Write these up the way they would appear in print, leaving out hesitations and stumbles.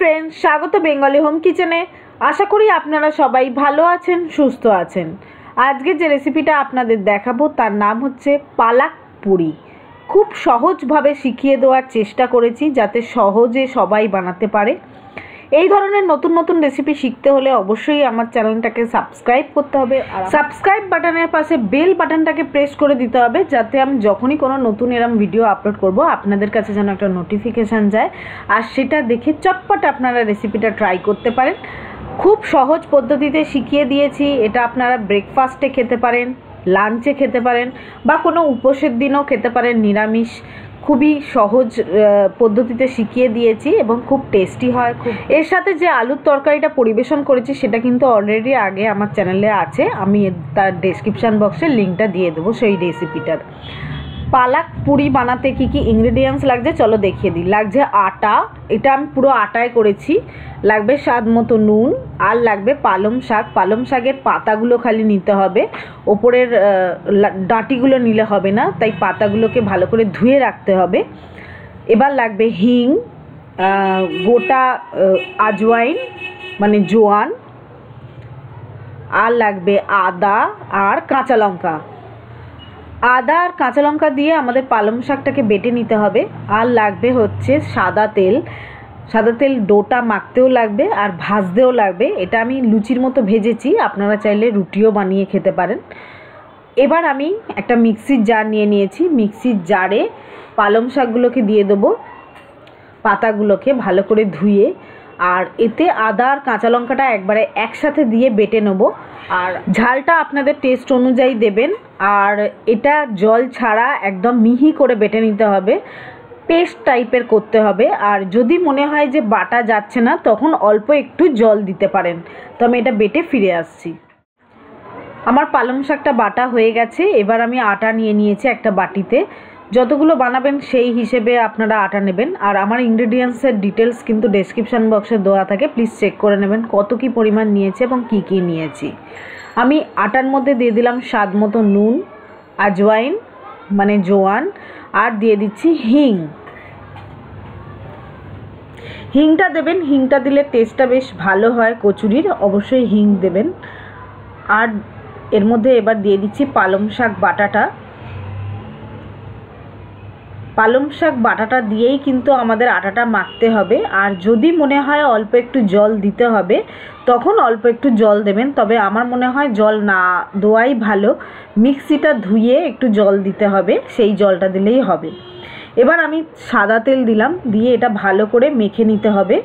Friends स्वागत Bengali home किचेने। आशा करी आपनारा सबाई भालो आछेन सुस्थ आछेन। आजके जे रेसिपिटा आपनादेर देखाबो तार नाम होच्छे पालक पुरी। खूब सहज भावे शिखिए देওয়ার चेष्टा करेছি जाते सहजे सबाई बानाते पारे। এই ধরনের নতুন নতুন রেসিপি শিখতে হলে অবশ্যই আমার চ্যানেলটাকে সাবস্ক্রাইব করতে হবে আর সাবস্ক্রাইব বাটনের পাশে বেল বাটনটাকে প্রেস করে দিতে হবে যাতে আমি যখনই কোনো নতুন এরকম ভিডিও আপলোড করব আপনাদের কাছে যেন একটা নোটিফিকেশন যায় আর সেটা দেখে চটপট আপনারা রেসিপিটা ট্রাই করতে পারেন। খুব সহজ পদ্ধতিতে শিখিয়ে দিয়েছি। এটা আপনারা ব্রেকফাস্টে খেতে পারেন, লাঞ্চে খেতে পারেন বা কোনো উপোসের দিনও খেতে পারেন নিরামিষ। খুবই সহজ পদ্ধতিতে শিখিয়ে দিয়েছি এবং খুব টেস্টি হয়। এর সাথে যে আলুর তরকারিটা পরিবেশন করেছি সেটা কিন্তু অলরেডি আগে আমার চ্যানেলে আছে, আমি তার ডেসক্রিপশন বক্সে লিঙ্কটা দিয়ে দেবো সেই রেসিপিটার। পালক পুরি বানাতে কি কি ইনগ্রেডিয়েন্টস লাগছে চলো দেখিয়ে দিই। লাগছে আটা, এটা আমি পুরো আটায় করেছি। লাগবে স্বাদ মতো নুন আর লাগবে পালং শাক। পালং শাকের পাতাগুলো খালি নিতে হবে, ওপরের ডাঁটিগুলো নিলে হবে না, তাই পাতাগুলোকে ভালো করে ধুয়ে রাখতে হবে। এবার লাগবে হিং, গোটা আজওয়াইন মানে জোয়ান, আর লাগবে আদা আর কাঁচা লঙ্কা। আদা আর কাঁচা লঙ্কা দিয়ে আমাদের পালং শাকটাকে বেটে নিতে হবে। আর লাগবে হচ্ছে সাদা তেল। সাদা তেল ডোটা মাখতেও লাগবে আর ভাজতেও লাগবে। এটা আমি লুচির মতো ভেজেছি, আপনারা চাইলে রুটিও বানিয়ে খেতে পারেন। এবার আমি একটা মিক্সির জার নিয়ে নিয়েছি। মিক্সির জারে পালং শাকগুলোকে দিয়ে দেবো, পাতাগুলোকে ভালো করে ধুয়ে, আর এতে আদা আর কাঁচা লঙ্কাটা একবারে একসাথে দিয়ে বেটে নেব। আর ঝালটা আপনাদের টেস্ট অনুযায়ী দেবেন। আর এটা জল ছাড়া একদম মিহি করে বেটে নিতে হবে, পেস্ট টাইপের করতে হবে। আর যদি মনে হয় যে বাটা যাচ্ছে না তখন অল্প একটু জল দিতে পারেন। তো আমি এটা বেটে ফিরে আসছি। আমার পালং শাকটা বাটা হয়ে গেছে। এবার আমি আটা নিয়ে নিয়েছি একটা বাটিতে। যতগুলো বানাবেন সেই হিসেবে আপনারা আটা নেবেন। আর আমার ইনগ্রেডিয়েন্টসের ডিটেলস কিন্তু ডেসক্রিপশান বক্সে দেওয়া থাকে, প্লিজ চেক করে নেবেন কত কী পরিমাণ নিয়েছে এবং কি কি নিয়েছি। আমি আটার মধ্যে দিয়ে দিলাম স্বাদ মতো নুন, আজওয়াইন মানে জোয়ান, আর দিয়ে দিচ্ছি হিং। হিংটা দেবেন, হিংটা দিলে টেস্টটা বেশ ভালো হয় কচুরির, অবশ্যই হিং দেবেন। আর এর মধ্যে এবার দিয়ে দিচ্ছি পালং শাক বাটাটা। পালং শাক বাটাটা দিয়েই কিন্তু আমাদের আটাটা মাখতে হবে। আর যদি মনে হয় অল্প একটু জল দিতে হবে তখন অল্প একটু জল দেবেন, তবে আমার মনে হয় জল না দেওয়াই ভালো। মিক্সিটা ধুয়ে একটু জল দিতে হবে, সেই জলটা দিলেই হবে। এবার আমি সাদা তেল দিলাম, দিয়ে এটা ভালো করে মেখে নিতে হবে।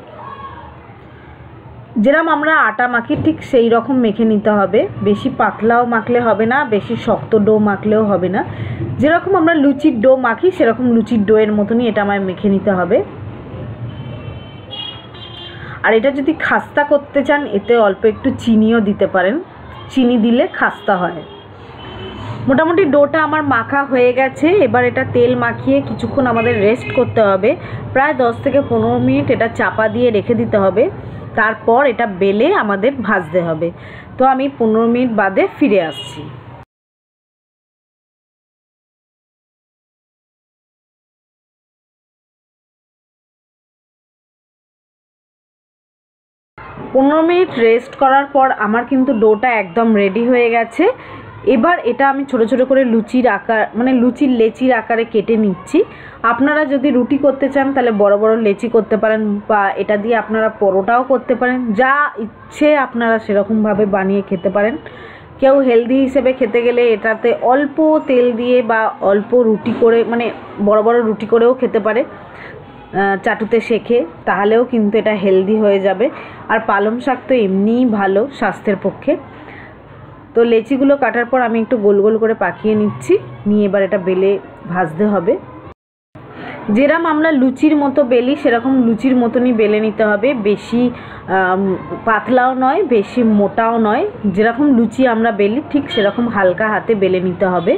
যেরকম আমরা আটা মাখি ঠিক সেই রকম মেখে নিতে হবে। বেশি পাতলাও মাখলে হবে না, বেশি শক্ত ডো মাখলেও হবে না। যেরকম আমরা লুচির ডো মাখি সেরকম লুচির ডোয়ের মতনই এটা আমায় মেখে নিতে হবে। আর এটা যদি খাস্তা করতে চান এতে অল্প একটু চিনিও দিতে পারেন, চিনি দিলে খাস্তা হয়। মোটামুটি ডোটা আমার মাখা হয়ে গেছে। এবার এটা তেল মাখিয়ে কিছুক্ষণ আমাদের রেস্ট করতে হবে, প্রায় 10 থেকে 15 মিনিট এটা চাপা দিয়ে রেখে দিতে হবে। তারপর এটা বেলে আমাদের ভাজতে হবে। তো আমি 15 মিনিট বাদে ফিরে আসছি। পনেরো মিনিট রেস্ট করার পর আমার কিন্তু ডোটা একদম রেডি হয়ে গেছে। এবার এটা আমি ছোট ছোট করে লুচির আকার মানে লুচির লেচির আকারে কেটে নিচ্ছি। আপনারা যদি রুটি করতে চান তাহলে বড় বড় লেচি করতে পারেন, বা এটা দিয়ে আপনারা পরোটাও করতে পারেন। যা ইচ্ছে আপনারা সেরকমভাবে বানিয়ে খেতে পারেন। কেউ হেলদি হিসেবে খেতে গেলে এটাতে অল্প তেল দিয়ে বা অল্প রুটি করে মানে বড় বড় রুটি করেও খেতে পারে, চাটুতে শেখে, তাহলেও কিন্তু এটা হেলদি হয়ে যাবে। আর পালং শাক তো এমনিই ভালো স্বাস্থ্যের পক্ষে। তো লেচিগুলো কাটার পর আমি একটু গোল গোল করে পাকিয়ে নিচ্ছি, নিয়ে এবার এটা বেলে ভাজতে হবে। যেরকম আমরা লুচির মতো বেলি সেরকম লুচির মতনই বেলে নিতে হবে। বেশি পাতলাও নয়, বেশি মোটাও নয়। যেরকম লুচি আমরা বেলি ঠিক সেরকম হালকা হাতে বেলে নিতে হবে।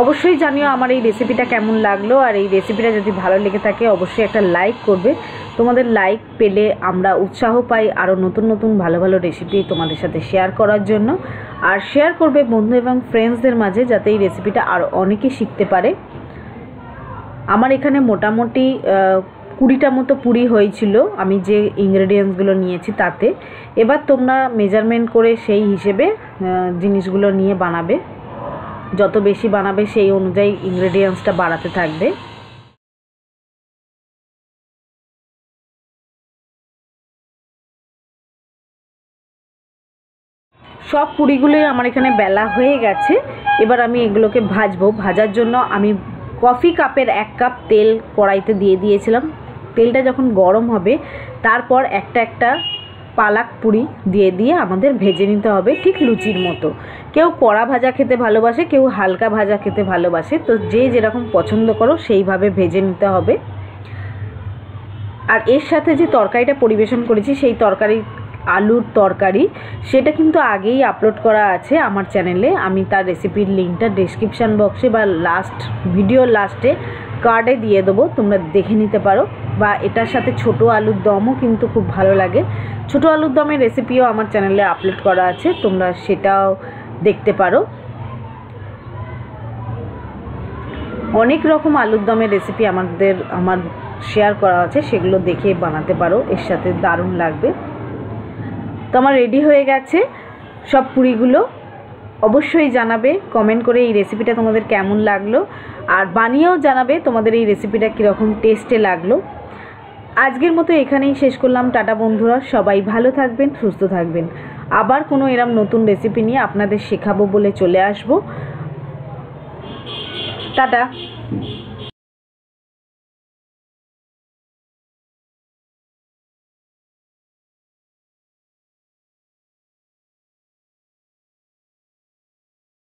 অবশ্যই জানিও আমার এই রেসিপিটা কেমন লাগলো। আর এই রেসিপিটা যদি ভালো লেগে থাকে অবশ্যই একটা লাইক করবে। তোমাদের লাইক পেলে আমরা উৎসাহ পাই আরও নতুন নতুন ভালো ভালো রেসিপি তোমাদের সাথে শেয়ার করার জন্য। আর শেয়ার করবে বন্ধু এবং ফ্রেন্ডসদের মাঝে যাতে এই রেসিপিটা আরও অনেকে শিখতে পারে। আমার এখানে মোটামুটি 20টা মতো পুরি হয়েছিল আমি যে ইনগ্রেডিয়েন্টসগুলো নিয়েছি তাতে। এবার তোমরা মেজারমেন্ট করে সেই হিসেবে জিনিসগুলো নিয়ে বানাবে, যত বেশি বানাবে সেই অনুযায়ী ইনগ্রেডিয়েন্টসটা বাড়াতে থাকবে। সব পুরিগুলোই আমার এখানে বেলা হয়ে গেছে। এবার আমি এগুলোকে ভাজবো। ভাজার জন্য আমি কফি কাপের 1 কাপ তেল কড়াইতে দিয়ে দিয়েছিলাম। তেলটা যখন গরম হবে তারপর একটা একটা পালাক পুরি দিয়ে আমাদের ভেজে নিতে হবে, ঠিক লুচির মতো। কেউ কড়া ভাজা খেতে ভালোবাসে, কেউ হালকা ভাজা খেতে ভালোবাসে, তো যে যেরকম পছন্দ করো সেইভাবে ভেজে নিতে হবে। আর এর সাথে যে তরকারিটা পরিবেশন করেছি সেই তরকারি আলুর তরকারি, সেটা কিন্তু আগেই আপলোড করা আছে আমার চ্যানেলে। আমি তার রেসিপির লিঙ্কটা ডেসক্রিপশান বক্সে বা ভিডিওর লাস্টে কার্ডে দিয়ে দেবো, তোমরা দেখে নিতে পারো। বা এটার সাথে ছোটো আলুর দমও কিন্তু খুব ভালো লাগে। ছোটো আলুর দমের রেসিপিও আমার চ্যানেলে আপলোড করা আছে, তোমরা সেটাও দেখতে পারো। অনেক রকম আলুর দমের রেসিপি আমার শেয়ার করা আছে, সেগুলো দেখে বানাতে পারো, এর সাথে দারুণ লাগবে। তো আমার রেডি হয়ে গেছে সব পুরিগুলো। অবশ্যই জানাবে কমেন্ট করে এই রেসিপিটা তোমাদের কেমন লাগলো, আর বানিয়েও জানাবে তোমাদের এই রেসিপিটা কীরকম টেস্টে লাগলো। আজকের মতো এখানেই শেষ করলাম। টাটা বন্ধুরা, সবাই ভালো থাকবেন, সুস্থ থাকবেন। আবার কোনো এরম নতুন রেসিপি নিয়ে আপনাদের শেখাবো বলে চলে আসবো। টাটা।